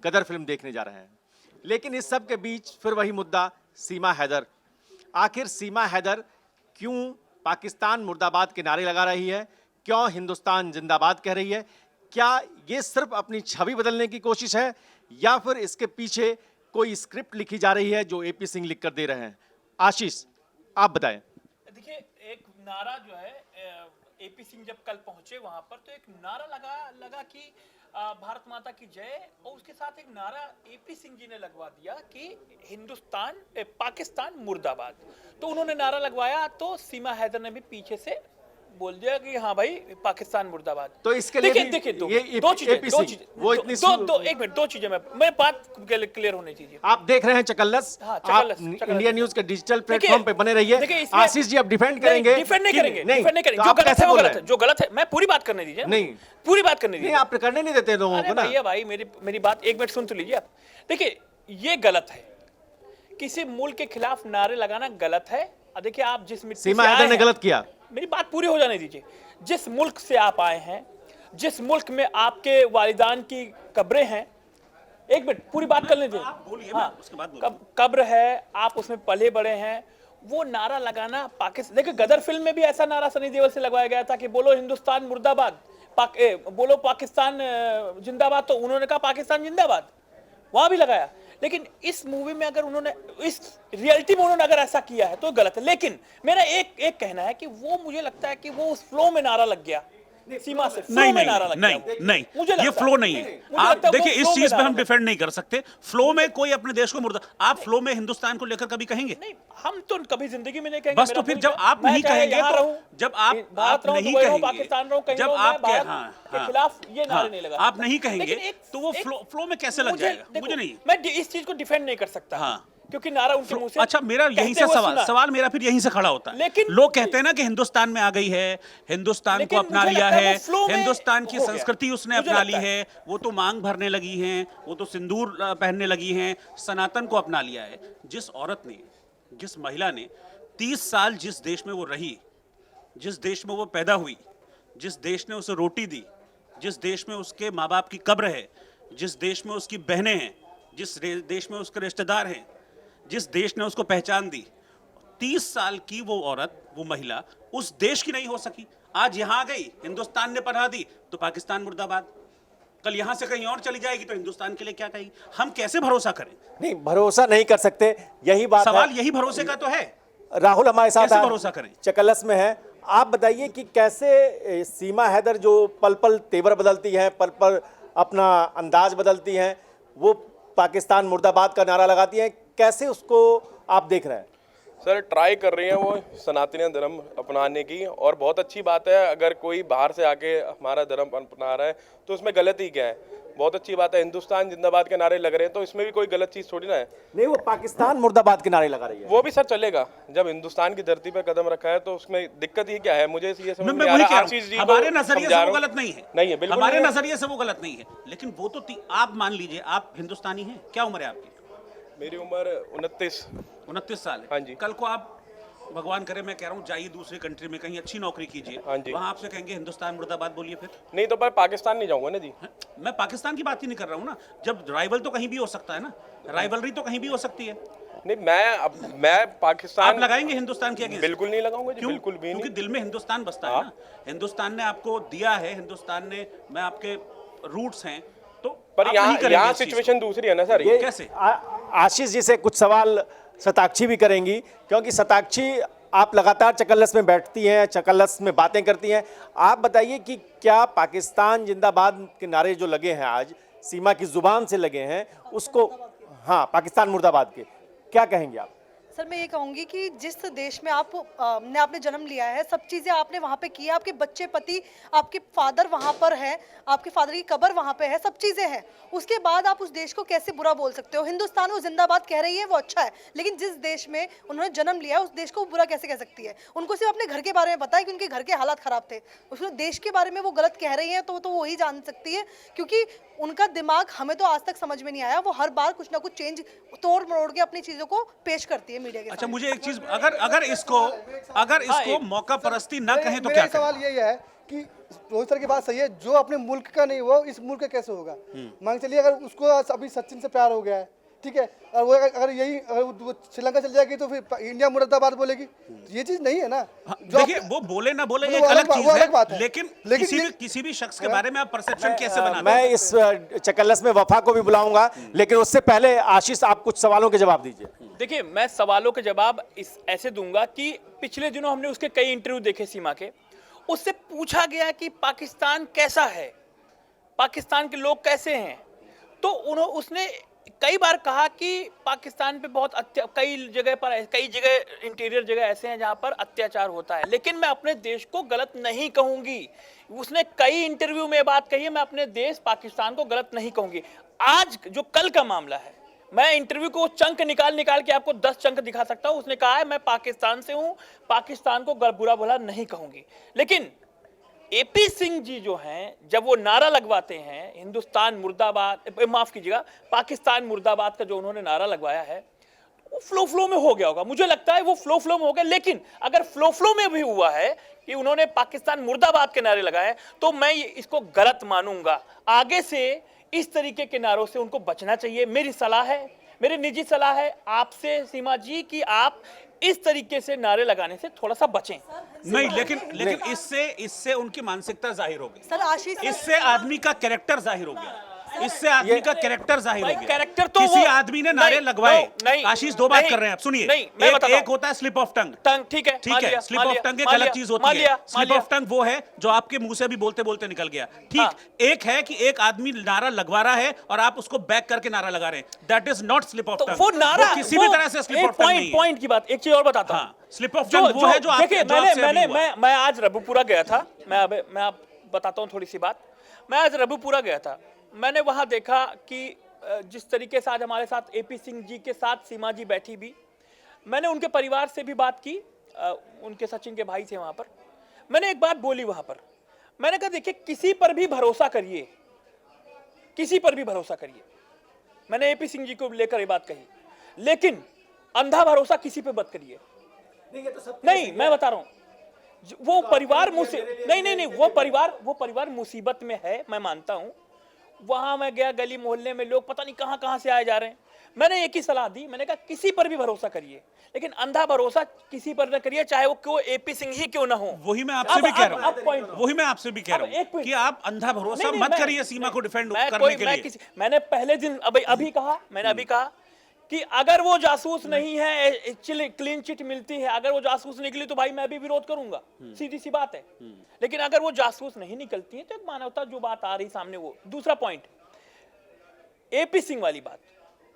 गदर film देखने जा रहे हैं। लेकिन इस सब के बीच फिर वही मुद्दा, सीमा हैदर। आखिर सीमा हैदर क्यों पाकिस्तान मुर्दाबाद के नारे लगा रही है, क्यों हिंदुस्तान जिंदाबाद कह रही है? क्या ये सिर्फ अपनी छवि बदलने की कोशिश है या फिर इसके पीछे कोई स्क्रिप्ट लिखी जा रही है जो एपी सिंह लिख कर दे रहे हैं? आशीष, आप बताएं। देखिए, एक नारा जो है, एपी सिंह जब कल पहुंचे वहां पर तो एक नारा लगा कि भारत माता की जय, और उसके साथ एक नारा एपी सिंह जी ने लगवा दिया कि हिंदुस्तान पाकिस्तान मुर्दाबाद। तो उन्होंने नारा लगवाया तो सीमा हैदर ने भी पीछे से बोल दिया कि हाँ भाई पाकिस्तान मुर्दाबाद। तो इसके लिए देखिए दो चीजें एक मिनट, दो चीजें मैं बात क्लियर होनी चाहिए। आप देख रहे हैं चकल्लस, हाँ, आप इंडिया न्यूज के डिजिटल प्लेटफॉर्म पे बने रहिए। आशीष जी, आप डिफेंड करेंगे? डिफेंड नहीं करेंगे, तो जो आप गलत कैसे है वो बोल गलत रहे है, जो गलत है। मैं पूरी बात करने दीजिए, नहीं पूरी बात करने दीजिए। आप करने नहीं देते लोगों को ना। भैया भाई, मेरी बात एक मिनट सुन तो लीजिए आप। देखिए, ये गलत है, किसी मुल्क के खिलाफ नारे लगाना गलत है। देखिए, आप जिस मिट्टी से सीमा हैदर ने गलत किया। मेरी बात पूरी हो जाने दीजिए। जिस मुल्क से आप आए हैं, जिस मुल्क में आपके वालिदान की कब्रें हैं, एक मिनट पूरी बात कर लीजिए। हाँ, कब्र है, आप उसमें पले बड़े हैं, वो नारा लगाना पाकिस्तान। देखिए, गदर फिल्म में भी ऐसा नारा सनी देओल से लगवाया गया था कि बोलो हिंदुस्तान मुर्दाबाद, बोलो पाकिस्तान जिंदाबाद, तो उन्होंने कहा पाकिस्तान जिंदाबाद, वहां भी लगाया। लेकिन इस मूवी में अगर उन्होंने, इस रियलिटी में उन्होंने अगर ऐसा किया है तो गलत है। लेकिन मेरा एक कहना है कि वो, मुझे लगता है कि वो उस फ्लो में नारा लग गया, सीमा से नहीं में नारा लग गया। नहीं, ये फ्लो नहीं है। आप देखिए, इस चीज में हम डिफेंड नहीं कर सकते। फ्लो में कोई अपने देश को मुर्दा, आप फ्लो में हिंदुस्तान को लेकर कभी कहेंगे? नहीं, हम तो कभी जिंदगी में नहीं कहेंगे। बस तो फिर जब आप नहीं कहेंगे, जब आप नहीं कहेंगे, पाकिस्तान रहूं, जब आपके के खिलाफ ये नारे नहीं लगा, आप नहीं कहेंगे तो वो फ्लो में कैसे लग जाएगा? मुझे नहीं, मैं इस चीज को डिफेंड नहीं कर सकता, क्योंकि नारा उनके मुंह से। अच्छा, मेरा यहीं से सवाल मेरा फिर यहीं से खड़ा होता है। लेकिन लोग कहते हैं ना कि हिंदुस्तान में आ गई है, हिंदुस्तान को अपना लिया है, हिंदुस्तान की संस्कृति उसने अपना ली है, वो तो मांग भरने लगी हैं, वो तो सिंदूर पहनने लगी हैं, सनातन को अपना लिया है। जिस औरत ने, जिस महिला ने 30 साल जिस देश में वो रही, जिस देश में वो पैदा हुई, जिस देश ने उसे रोटी दी, जिस देश में उसके माँ बाप की कब्र है, जिस देश में उसकी बहनें हैं, जिस देश में उसके रिश्तेदार हैं, जिस देश ने उसको पहचान दी, 30 साल की वो औरत, वो महिला उस देश की नहीं हो सकी। आज यहां आ गई, हिंदुस्तान ने पढ़ा दी तो पाकिस्तान मुर्दाबाद, कल यहां से कहीं और चली जाएगी तो हिंदुस्तान के लिए क्या कहेगी? हम कैसे भरोसा करें? नहीं, भरोसा नहीं कर सकते, यही बात सवाल है। यही भरोसे का तो है। राहुल हमारे साथ कैसे भरोसा करें? चकल्लस में है। आप बताइए कि कैसे सीमा हैदर जो पल पल तेवर बदलती हैं, पल पल अपना अंदाज बदलती हैं, वो पाकिस्तान मुर्दाबाद का नारा लगाती हैं, कैसे उसको आप देख रहे हैं? सर, ट्राई कर रही हैं वो सनातनी धर्म अपनाने की, और बहुत अच्छी बात है। अगर कोई बाहर से आके हमारा धर्म अपना रहा है तो उसमें गलती क्या है? बहुत अच्छी बात है। हिंदुस्तान जिंदाबाद के नारे लग रहे हैं तो इसमें भी कोई गलत चीज़ थोड़ी ना है। नहीं, वो पाकिस्तान मुर्दाबाद के नारे लगा रही है। वो भी सर चलेगा, जब हिंदुस्तान की धरती पर कदम रखा है तो उसमें दिक्कत ही क्या है? मुझे ये समझ नहीं आ रहा। हमारे नजरिए से वो गलत नहीं है, नहीं है, बिल्कुल हमारे नजरिए से वो गलत नहीं है। लेकिन वो तो आप मान लीजिए, आप हिंदुस्तानी हैं, क्या उम्र है आपकी? मेरी उम्र 29 साल है। हाँ जी। कल को आप, भगवान करे, मैं कह रहा हूँ, जाइए दूसरी कंट्री में कहीं अच्छी नौकरी कीजिए, हाँ जी। वहां आपसे कहेंगे हिंदुस्तान मुर्दाबाद बोलिए फिर? नहीं तो पर पाकिस्तान नहीं जाऊंगा ना जी। मैं पाकिस्तान की बात ही नहीं कर रहा हूँ ना। जब राइवल तो कहीं भी हो सकता है ना, राइवलरी तो कहीं भी हो सकती है। नहीं, मैं पाकिस्तान। आप लगाएंगे हिंदुस्तान के अगेंस्ट? बिल्कुल नहीं लगाऊंगा जी, बिल्कुल भी नहीं। क्योंकि दिल में हिंदुस्तान बसता है ना। हिंदुस्तान ने आपको दिया है, हिंदुस्तान ने, मैं आपके रूट्स हैं, तो पर यहाँ सिचुएशन दूसरी है ना सर। ये कैसे? आशीष जी से कुछ सवाल शताक्षी भी करेंगी, क्योंकि शताक्षी आप लगातार चकल्लस में बैठती हैं, चकल्लस में बातें करती हैं। आप बताइए कि क्या पाकिस्तान जिंदाबाद के नारे जो लगे हैं आज, सीमा की जुबान से लगे हैं, उसको, हाँ, पाकिस्तान मुर्दाबाद के, क्या कहेंगे आप? सर, मैं ये कहूँगी कि जिस देश में आपने जन्म लिया है, सब चीज़ें आपने वहाँ पे की है, आपके बच्चे, पति, आपके फादर वहाँ पर है, आपके फादर की कब्र वहाँ पे है, सब चीज़ें हैं। उसके बाद आप उस देश को कैसे बुरा बोल सकते हो? हिंदुस्तान वो जिंदाबाद कह रही है, वो अच्छा है, लेकिन जिस देश में उन्होंने जन्म लिया है उस देश को बुरा कैसे कह सकती है? उनको सिर्फ अपने घर के बारे में पता है कि उनके घर के हालात ख़राब थे, उसमें देश के बारे में वो गलत कह रही है तो वही जान सकती है, क्योंकि उनका दिमाग हमें तो आज तक समझ में नहीं आया। वो हर बार कुछ ना कुछ चेंज, तोड़ मरोड़ के अपनी चीज़ों को पेश करती है मीडिया के अच्छा, सामने। मुझे एक चीज, अगर इसको मौका परस्ती ना कहें तो मेरा क्या करें? सवाल यही है कि रोहित सर की बात सही है, जो अपने मुल्क का नहीं वो इस मुल्क का कैसे होगा? मान के चलिए अगर उसको अभी सचिन से प्यार हो गया है, ठीक है, और वो अगर वो श्रीलंका चल जाएगी तो फिर इंडिया मुर्दाबाद बोलेगी, ये चीज नहीं है ना। जो देखिए, वो बोले ना बोले मतलब एक वो अलग वो अलग बात चीज है, है। लेकिन लेकिन किसी भी शख्स के बारे में आप परसेप्शन कैसे बनाते मैं हैं? इस चकल्लस में वफा को भी बुलाऊंगा, लेकिन उससे पहले आशीष आप कुछ सवालों के जवाब दीजिए। देखिए, मैं सवालों के जवाब ऐसे दूंगा कि पिछले दिनों हमने उसके कई इंटरव्यू देखे सीमा के, उससे पूछा गया कि पाकिस्तान कैसा है, पाकिस्तान के लोग कैसे हैं, तो उसने कई बार कहा कि पाकिस्तान पे बहुत कई जगह इंटीरियर जगह ऐसे हैं जहां पर अत्याचार होता है, लेकिन मैं अपने देश को गलत नहीं कहूंगी। उसने कई इंटरव्यू में बात कही है, मैं अपने देश पाकिस्तान को गलत नहीं कहूंगी। आज जो कल का मामला है, मैं इंटरव्यू को चंक निकाल के आपको 10 चंक दिखा सकता हूं। उसने कहा है मैं पाकिस्तान से हूं, पाकिस्तान को बुरा भला नहीं कहूंगी। लेकिन एपी सिंह जी जो हैं, जब वो नारा लगवाते हैं हिंदुस्तान मुर्दाबाद, माफ कीजिएगा, पाकिस्तान मुर्दाबाद का जो उन्होंने नारा लगवाया है, वो फ्लो में हो गया होगा, मुझे लगता है वो फ्लो में हो गया। लेकिन अगर फ्लो में भी हुआ है कि उन्होंने पाकिस्तान मुर्दाबाद के नारे लगाए, तो मैं इसको गलत मानूंगा। आगे से इस तरीके के नारों से उनको बचना चाहिए। मेरी सलाह है, मेरी निजी सलाह है आपसे सीमा जी, कि आप इस तरीके से नारे लगाने से थोड़ा सा बचें। नहीं, लेकिन इससे उनकी मानसिकता जाहिर हो गई, सर आशीष इससे आदमी का कैरेक्टर जाहिर हो गया, इससे आदमी का कैरेक्टर जाहिर हो भाई, गया। कैरेक्टर तो किसी वो- आदमी ने नारे नहीं, लगवाए। नहीं, आशीष, दो बात नहीं, कर रहे हैं आप, सुनिए। नहीं, मैं बताता एक हूं। होता है स्लिप ऑफ टंग, ठीक है, ठीक मान है, लिया, स्लिप मान ऑफ लिया, टंग एक मान अलग लिया, चीज मान होती है। लिया, मान स्लिप लिया। ऑफ टंग वो है जो आपके मुंह से भी बोलते बोलते निकल गया, ठीक। हाँ। एक है कि एक आदमी नारा लगवा रहा है और आप उसको बैक करके नारा लगा रहे हैं, that is not slip of तो टंग। वो नारा किसी भी तरह से स्लिप ऑफ टंग नहीं है। पॉइंट की बात, एक चीज और बताता हूं। हाँ, स्लिप ऑफ टंग वो है जो आपके देखिए, जवाब से अभी हुआ। मैं आज रबुपुरा गया था। मैं आप बताता हूं थोड़ी सी बात। मैं आज रबुपुरा गया था, मैंने वहां देखा कि जिस तरीके से आज हमारे साथ एपी सिंह जी के साथ सीमा जी बैठी भी, मैंने उनके परिवार से भी बात की, उनके सचिन के भाई थे वहां पर। मैंने एक बात बोली वहां पर, मैंने कहा देखिए, किसी पर भी भरोसा करिए, किसी पर भी भरोसा करिए। मैंने एपी सिंह जी को लेकर ये बात कही, लेकिन अंधा भरोसा किसी पे मत करिए। नहीं, मैं बता रहा हूं, वो परिवार नहीं, वो परिवार मुसीबत में है, मैं मानता हूं। वहां मैं गया, गली मोहल्ले में लोग पता नहीं कहां से आए जा रहे हैं। मैंने एक ही सलाह दी, मैंने कहा किसी पर भी भरोसा करिए, लेकिन अंधा भरोसा किसी पर न करिए, चाहे वो क्यों एपी सिंह ही क्यों ना हो। वही मैं आपसे भी कह रहा अब point- हूँ, वही मैं आपसे भी कह अब रहा एक हूँ point- कि आप अंधा भरोसा नहीं, मत मैं- करिए सीमा को डिफेंड मैं करने के लिए। मैंने पहले दिन अभी कहा कि अगर वो जासूस नहीं है, क्लीन चिट मिलती है, अगर वो जासूस निकली तो भाई मैं भी विरोध करूंगा, सीधी सी बात है। लेकिन अगर वो जासूस नहीं निकलती है तो एक मानवता जो बात आ रही सामने, वो दूसरा पॉइंट एपी सिंह वाली बात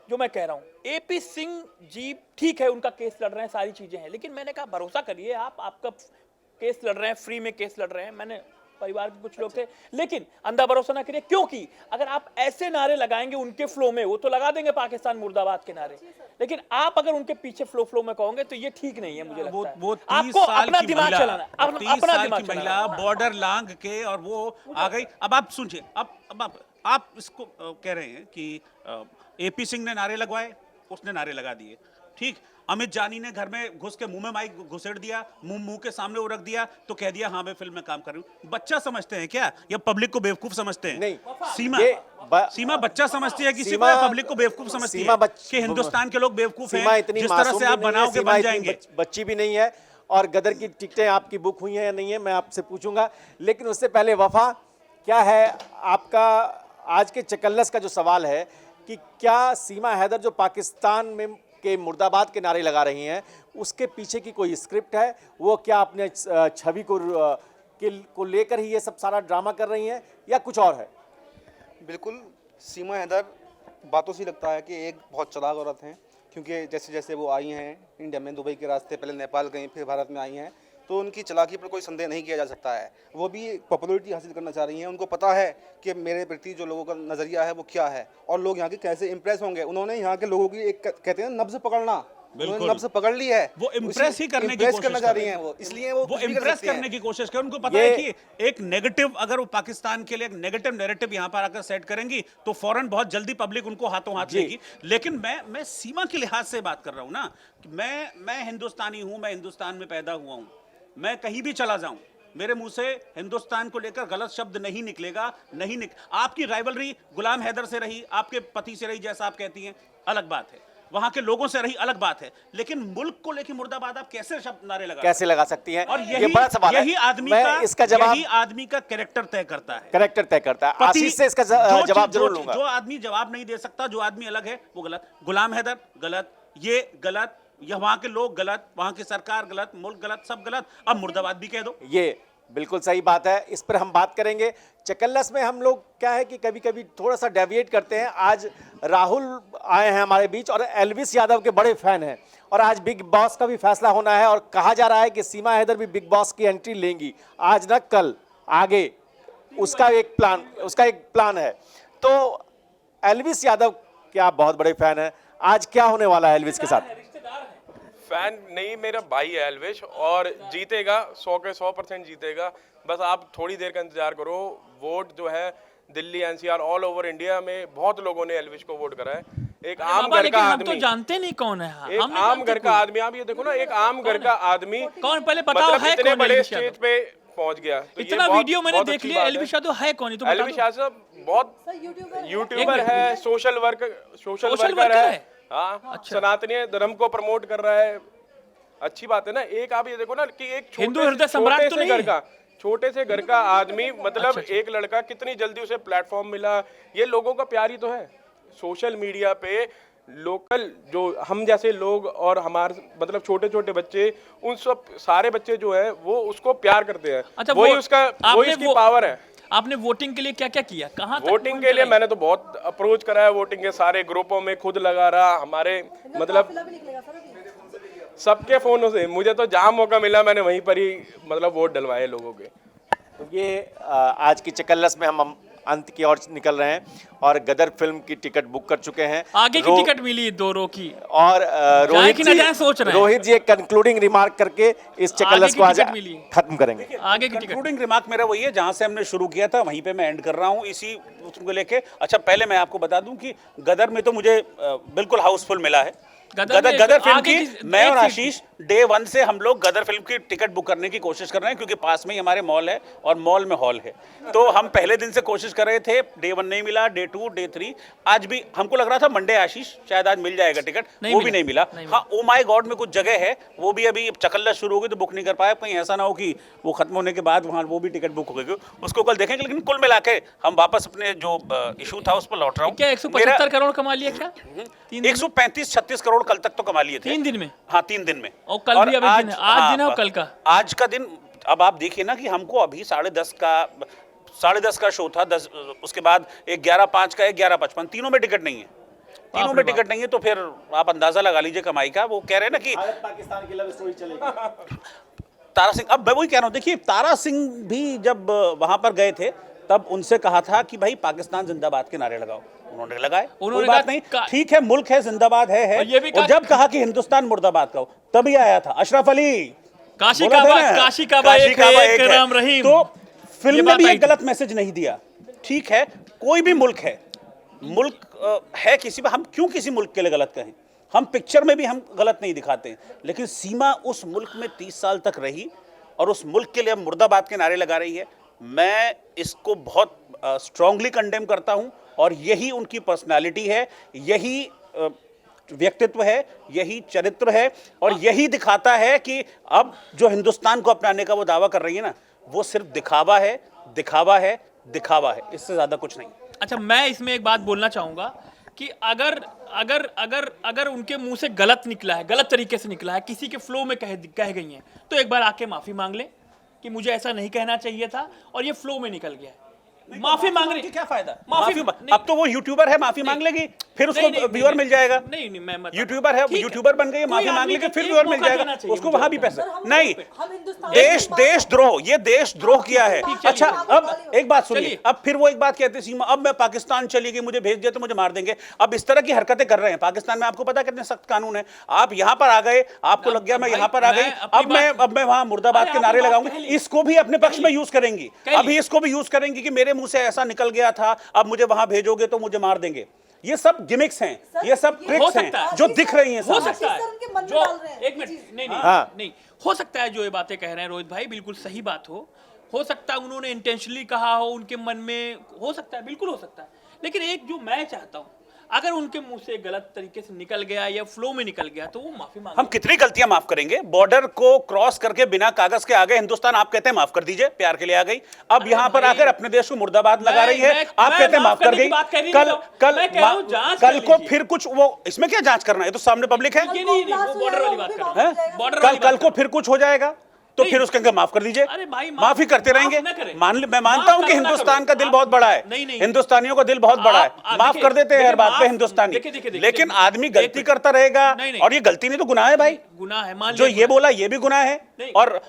जो मैं कह रहा हूं, एपी सिंह जी ठीक है, उनका केस लड़ रहे हैं, सारी चीजें हैं, लेकिन मैंने कहा भरोसा करिए, आपका केस लड़ रहे हैं, फ्री में केस लड़ रहे हैं। मैंने परिवार के कुछ लोग थे, लेकिन अंधा भरोसा ना करिए, क्योंकि अगर आप ऐसे नारे लगाएंगे उनके फ्लो में, वो तो लगा देंगे पाकिस्तान मुर्दाबाद के नारे, लेकिन आप अगर उनके पीछे फ्लो में कहोगे तो ये ठीक नहीं है। मुझे लगता है वो 30 आपको साल अपना की दिमाग महिला, चलाना, 30 अपना साल दिमाग की चलाना। महिला बॉर्डर लांग के और वो आ गई। अब आप सुनिए, अब आप इसको कह रहे हैं कि एपी सिंह ने नारे लगवाए, उसने नारे लगा दिए, ठीक। अमित जानी ने घर में घुस के मुंह में माइक घुसेड़ दिया, मुंह के सामने वो रख दिया, तो कह दिया हाँ मैं फिल्म में काम कर रही हूँ। बच्चा समझते हैं क्या, या पब्लिक को बेवकूफ समझते हैं? नहीं, सीमा बच्चा समझती है किसी को, या पब्लिक को बेवकूफ समझती है कि हिंदुस्तान के लोग बेवकूफ हैं, जिस तरह से आप बनाओगे बन जाएंगे। बच्ची भी नहीं है, और गदर की टिकटें आपकी बुक हुई हैं या नहीं है मैं आपसे पूछूंगा, लेकिन उससे पहले वफा, क्या है आपका आज के चकल्लस का जो सवाल है कि क्या सीमा हैदर जो पाकिस्तान में के मुर्दाबाद के नारे लगा रही हैं, उसके पीछे की कोई स्क्रिप्ट है? वो क्या अपने छवि को लेकर ही ये सब सारा ड्रामा कर रही हैं, या कुछ और है? बिल्कुल, सीमा हैदर बातों से लगता है कि एक बहुत चालाक औरत हैं, क्योंकि जैसे जैसे वो आई हैं इंडिया में, दुबई के रास्ते पहले नेपाल गई, फिर भारत में आई हैं, तो उनकी चालाकी पर कोई संदेह नहीं किया जा सकता है। वो भी पॉपुलैरिटी हासिल करना चाह रही हैं, उनको पता है कि मेरे प्रति जो लोगों का नज़रिया है वो क्या है और लोग यहाँ के कैसे इंप्रेस होंगे। उन्होंने यहाँ के लोगों की एक कहते हैं नब्ज़ पकड़ना, उन्होंने नब्ज पकड़ ली है, वो इम्प्रेस ही करने की इम्प्रेस कोशिश करना कर चाह रही रही हैं वो, इसलिए वो कुछ भी कर इम्प्रेस सकती हैं। करने की कोशिश कर। उनको पता है कि एक नेगेटिव, अगर वो पाकिस्तान के लिए एक नेगेटिव नैरेटिव यहां पर आकर सेट करेंगी तो फौरन बहुत जल्दी पब्लिक उनको हाथों हाथ लेगी। लेकिन मैं सीमा के लिहाज से बात कर रहा हूं ना, कि मैं हिंदुस्तानी हूं, मैं हिंदुस्तान में पैदा हुआ हूं, मैं कहीं भी चला जाऊं, मेरे मुंह से हिंदुस्तान को लेकर गलत शब्द नहीं निकलेगा। आपकी राइवलरी गुलाम हैदर से रही, आपके पति से रही, जैसा आप कहती हैं, अलग बात है, वहां के लोगों से रही, अलग बात है, लेकिन मुल्क को लेकर मुर्दाबाद आप कैसे शब्द नारे लगा सकती हैं? और ये बड़ा सवाल है। यही आदमी मैं का इसका जवाब यही आदमी का कैरेक्टर तय करता है। करेक्टर तय करता है। पति- आशीष से इसका जवाब जरूर लूंगा। जो आदमी जवाब नहीं दे सकता, जो आदमी अलग है, वो गलत। गुलाम हैदर गलत, ये गलत, ये वहां के लोग गलत, वहां की सरकार गलत, मुल्क गलत, सब गलत। अब मुर्दाबाद भी कह दो। ये बिल्कुल सही बात है, इस पर हम बात करेंगे। चकल्लस में हम लोग क्या है कि कभी कभी थोड़ा सा डेविएट करते हैं। आज राहुल आए हैं हमारे बीच और एल्विस यादव के बड़े फैन हैं, और आज बिग बॉस का भी फैसला होना है, और कहा जा रहा है कि सीमा हैदर भी बिग बॉस की एंट्री लेंगी, आज ना कल, आगे उसका एक प्लान है। तो एल्विस यादव के आप बहुत बड़े फैन हैं, आज क्या होने वाला है एल्विस के साथ? फैन नहीं, मेरा भाई है एल्विश, और जीतेगा, 100 के 100% जीतेगा। बस आप थोड़ी देर का इंतजार करो। वोट जो है Delhi, NCR, all over India में बहुत लोगों ने एल्विश को वोट करा है। एक आम घर का हम तो आदमी, जानते नहीं कौन है। एक आम घर का आदमी, आप ये देखो ना, एक आम घर का आदमी कौन, पहले बताओ मतलब है इतने कौन बड़े एल्विश यादव? स्टेज पे पहुंच गया। तो ये इतना बहुत- वीडियो मैंने बहुत देख अच्छी लिया। बात है। एल्विश यादव है कौन? ये तो बता एल्विश दो। यादव बहुत यूट्यूबर है, सोशल वर्कर वर्कर है। है? हाँ, सनातनी धर्म को प्रमोट कर रहा है। अच्छी बात है ना। एक आप ये देखो ना कि एक हिंदू हृदय सम्राट तो नहीं है? छोटे से घर का आदमी, मतलब एक लड़का, कितनी जल्दी उसे प्लेटफॉर्म मिला। ये लोगों का प्यार ही तो है। सोशल मीडिया पे लोकल जो हम जैसे लोग और हमारे मतलब छोटे छोटे बच्चे, उन सब सारे बच्चे जो है वो उसको प्यार करते हैं। अच्छा, वही उसकी पावर है। आपने वोटिंग के लिए क्या क्या किया? कहाँ तक वोटिंग के लिए मैंने तो बहुत अप्रोच करा है, वोटिंग के सारे ग्रुपों में खुद लगा रहा, हमारे मतलब सबके फोनों से। मुझे तो जहाँ मौका मिला मैंने वहीं पर ही मतलब वोट डलवाए लोगों के। तो ये आज की चकल्लस में हम अंत की ओर निकल रहे हैं, और गदर फिल्म की टिकट बुक कर चुके हैं। आगे की टिकट मिली 2 रो की, और रोहित कि ना जाए सोच रहे हैं। रोहित जी एक कंक्लूडिंग रिमार्क करके इस चकल्लस को आज टिकट मिली। खत्म करेंगे। आगे की टिकट। कंक्लूडिंग रिमार्क मेरा वही है, जहां से हमने शुरू किया था वहीं पे मैं एंड कर रहा हूं, इसी उसको लेके। अच्छा, पहले मैं आपको बता दूं कि गदर में तो मुझे बिल्कुल हाउसफुल मिला है। गदर फिल्म की मैं और आशीष डे 1 से हम लोग गदर फिल्म की टिकट बुक करने की कोशिश कर रहे हैं, क्योंकि पास में ही हमारे मॉल है और मॉल में हॉल है। तो हम पहले दिन से कोशिश कर रहे थे, डे 1 नहीं मिला, डे 2, डे 3, आज भी हमको लग रहा था मंडे आशीष शायद आज मिल जाएगा टिकट, वो भी नहीं मिला। हाँ, ओ माय गॉड में कुछ जगह है, वो भी अभी चकल्लस शुरू होगी तो बुक नहीं कर पाया। कहीं ऐसा ना हो कि वो खत्म होने के बाद वहाँ वो भी टिकट बुक हो गई, उसको कल देखेंगे। लेकिन कुल मिला के हम वापस अपने जो इशू था उस पर लौट रहा हूँ। क्या 175 करोड़ कमा लिया? क्या 135-36 करोड़ कल तक तो कमा लिए थे 3 दिन में? हाँ, 3 दिन में। और कल भी अभी दिन है, आज दिन है और कल का। आज का दिन, अब आप देखिए ना कि हमको अभी 10:30 का शो था, 10 उसके बाद 11:05 का, 11:55, तीनों में टिकट नहीं है। तीनों में टिकट नहीं है, तो फिर आप अंदाजा लगा लीजिए कमाई का। वो कह रहे हैं ना कि पाकिस्तान की लव स्टोरी चलेगी। तारा सिंह, अब मैं वही कह रहा हूँ, देखिए तारा सिंह भी जब वहां पर गए थे तब उनसे कहा था कि भाई पाकिस्तान जिंदाबाद के नारे लगाओ, उन्होंने लगाए, कोई बात नहीं, ठीक है, मुल्क है, जिंदाबाद है। और जब कहा कि हिंदुस्तान मुर्दाबाद कहो, तभी आया था अशरफ अली, काशी काबा एक राम रहीम। तो फिल्म में भी एक गलत मैसेज नहीं दिया। ठीक है, कोई भी मुल्क है, मुल्क है किसी, हम क्यों किसी मुल्क के लिए गलत कहें? हम पिक्चर में भी हम गलत नहीं दिखाते हैं, लेकिन सीमा उस मुल्क में 30 साल तक रही और उस मुल्क के लिए मुर्दाबाद के नारे लगा रही है। मैं इसको बहुत स्ट्रांगली कंडेम करता हूं, और यही उनकी पर्सनालिटी है, यही व्यक्तित्व है, यही चरित्र है, और यही दिखाता है कि अब जो हिंदुस्तान को अपनाने का वो दावा कर रही है ना, वो सिर्फ दिखावा है, दिखावा है, दिखावा है, इससे ज्यादा कुछ नहीं। अच्छा, मैं इसमें एक बात बोलना चाहूंगा कि अगर उनके मुंह से गलत निकला है, गलत तरीके से निकला है, किसी के फ्लो में कह गई हैं, तो एक बार आके माफी मांग ले कि मुझे ऐसा नहीं कहना चाहिए था और ये फ्लो में निकल गया है। माफी मांग रही, क्या फायदा? माफी अब तो वो यूट्यूबर है, माफी मांग लेगी। फिर उसको व्यूअर मिल जाएगा। नहीं नहीं मैं मत यूट्यूबर है, ठीक यूट्यूबर बन गई, माफी मांग लेके फिर व्यूअर मिल जाएगा, उसको वहां भी पैसा नहीं। हम हिंदुस्तान देशद्रोह, ये देशद्रोह किया है। अच्छा अब एक बात सुनिए, चलिए। अब फिर वो एक बात कहते हैं सीमा, अब मैं पाकिस्तान चली गई, मुझे भेज दिया तो मुझे मार देंगे। अब इस तरह की हरकतें कर रहे हैं पाकिस्तान में, आपको पता है कितने सख्त कानून है। आप यहाँ पर आ गए, आपको लग गया मैं यहाँ पर आ गई, अब मैं वहां मुर्दाबाद के नारे लगाऊंगी, इसको भी अपने पक्ष में यूज करेंगी, अभी इसको भी यूज करेंगी कि मेरे मुंह से ऐसा निकल गया था, अब मुझे वहां भेजोगे तो मुझे मार देंगे। ये सब गिमिक्स हैं, ये सब हो ट्रिक्स सकता हैं है। जो दिख रही हैं हो सामने। सकता सर, उनके मन है में जो डाल रहे हैं एक ये मिनट चीज़। नहीं नहीं हाँ। नहीं हो सकता है जो ये बातें कह रहे हैं रोहित भाई, बिल्कुल सही बात हो सकता है उन्होंने इंटेंशनली कहा हो, उनके मन में हो सकता है, बिल्कुल हो सकता है। लेकिन एक जो मैं चाहता हूं, अगर उनके मुंह से गलत तरीके से निकल गया या फ्लो में निकल गया तो वो माफी मांगे। हम कितनी गलतियां माफ करेंगे, बॉर्डर को क्रॉस करके बिना कागज के आ गए हिंदुस्तान, आप कहते हैं माफ कर दीजिए, प्यार के लिए आ गई, अब यहाँ पर भाई, आकर अपने देश को मुर्दाबाद लगा रही है, आप मैं कहते हैं माफ कर करने की गई। बात कह नहीं कल रहा हूं। कल मैं कह रहा हूं जांच कल कर को लीजिए। फिर कुछ, वो इसमें क्या जांच करना है, ये तो सामने पब्लिक है। ये नहीं वो बॉर्डर वाली बात कर रहे हैं, हैं? बॉर्डर कल वाली कल बात को कर फिर कुछ हो जाएगा तो फिर उसके अंदर माफ कर दीजिए। अरे भाई, माफी करते माफ रहेंगे। ना करें। मैं मानता हूं कि माफ करना हिंदुस्तान का करो। दिल बहुत बड़ा है, नहीं, नहीं। हिंदुस्तानियों का दिल बहुत बड़ा है, आप माफ देखिए, कर देते हैं हर देखिए, बात पे माफ- हिंदुस्तानी, देखिए, लेकिन आदमी एक गलती मिनट। करता रहेगा, नहीं, नहीं। और ये गलती नहीं तो गुनाह है भाई। गुनाह है, मान जो लिया ये गुनाह। बोला ये भी गुनाह है, नहीं। और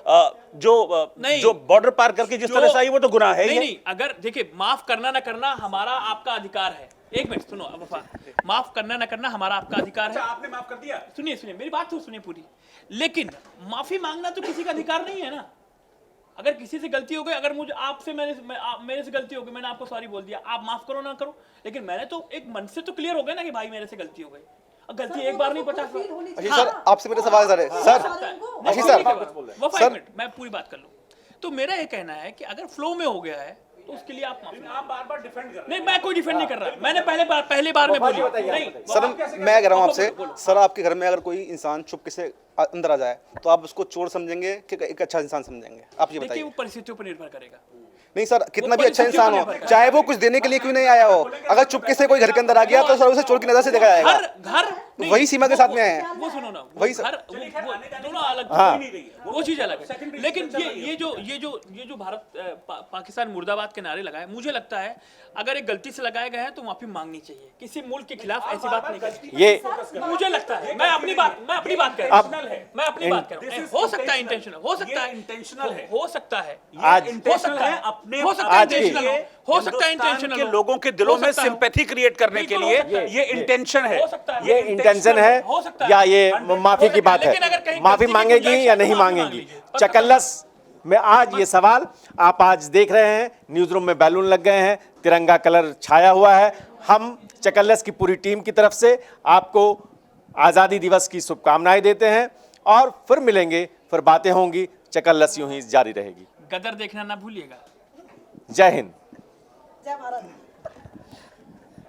नहीं। जो बॉर्डर पार करके जिस तरह से आई वो तो गुनाह है ही नहीं है। नहीं, अगर देखिए माफ करना ना करना हमारा आपका अधिकार है। एक मिनट सुनो अब वफा, माफ करना ना करना हमारा आपका अधिकार है। आपने माफ कर दिया। सुनिए सुनिए मेरी बात तो सुनिए पूरी, लेकिन माफी मांगना तो किसी का अधिकार नहीं है ना। अगर किसी से गलती हो गई, अगर मुझे आपसे मेरे से गलती हो गई, मैंने आपको सॉरी बोल दिया, आप माफ करो ना करो, लेकिन मैंने तो एक मन से तो क्लियर हो गया ना कि भाई मेरे से गलती हो गई। अब गलती एक बार नहीं 50 बार। अशी सर, आपसे मेरे सवाल सर सर अशी सर वो मिनट मैं पूरी बात कर लूं। तो मेरा ये कहना है कि अगर फ्लो में हो गया है तो उसके लिए आप माफी आप बार-बार डिफेंड कर रहे हैं। नहीं, मैं कोई डिफेंड नहीं कर रहा, मैंने पहले बार में बोली नहीं। सर मैं कह रहा हूँ आपसे, सर आपके घर में अगर कोई इंसान चुपके से अंदर आ जाए तो आप उसको चोर समझेंगे कि एक अच्छा इंसान समझेंगे, आप ये देखिए बताइए। वो परिस्थितियों पर निर्भर करेगा। नहीं सर, कितना वो भी अच्छा परिस्थितियों इंसान पर हो, निर्भर चाहे वो कुछ देने के लिए क्यों नहीं आया हो, अगर चुपके से कोई घर के अंदर आ गया तो सर उसे चोर की नजर से देखा जाएगा। घर नहीं, वही सीमा के साथ में है। वो सुनो ना, वही घर वो दोनों अलग, वो चीज अलग है। लेकिन ये जो भारत पाकिस्तान मुर्दाबाद के नारे लगाए, मुझे लगता है अगर एक गलती से लगाए गए हैं तो माफी मांगनी चाहिए। किसी मुल्क के खिलाफ ऐसी बात नहीं करनी चाहिए। ये मुझे लगता है, मैं अपनी बात कर रहा हूं, मैं अपनी बात कर रहा हूं। हो सकता है इंटेंशनल, हो सकता है इंटेंशनल है, हो सकता है आज हो सकता है अपने हो सकता है आज की- इंटेंशनल हो सकता है इंटेंशनल के लोगों के दिलों में सिंपैथी क्रिएट करने के लिए ये इंटेंशन है। हो सकता है ये इंटेंशन है हो सकता है। या ये माफी की बात लेकिन अगर है, कहीं माफी गलती की मांगेगी गुंजाइश या है तो नहीं माफी मांग मांगेगी। लीजिए। चकल्लस में आज ये सवाल आप आज देख रहे हैं, न्यूज रूम में बैलून लग गए हैं, तिरंगा कलर छाया हुआ है। हम चकल्लस की पूरी टीम की तरफ से आपको आज़ादी दिवस की शुभकामनाएं देते हैं और फिर मिलेंगे, फिर बातें होंगी, चकल्लस यूं ही जारी रहेगी। गदर देखना ना भूलिएगा। जय हिंद। जय भारत।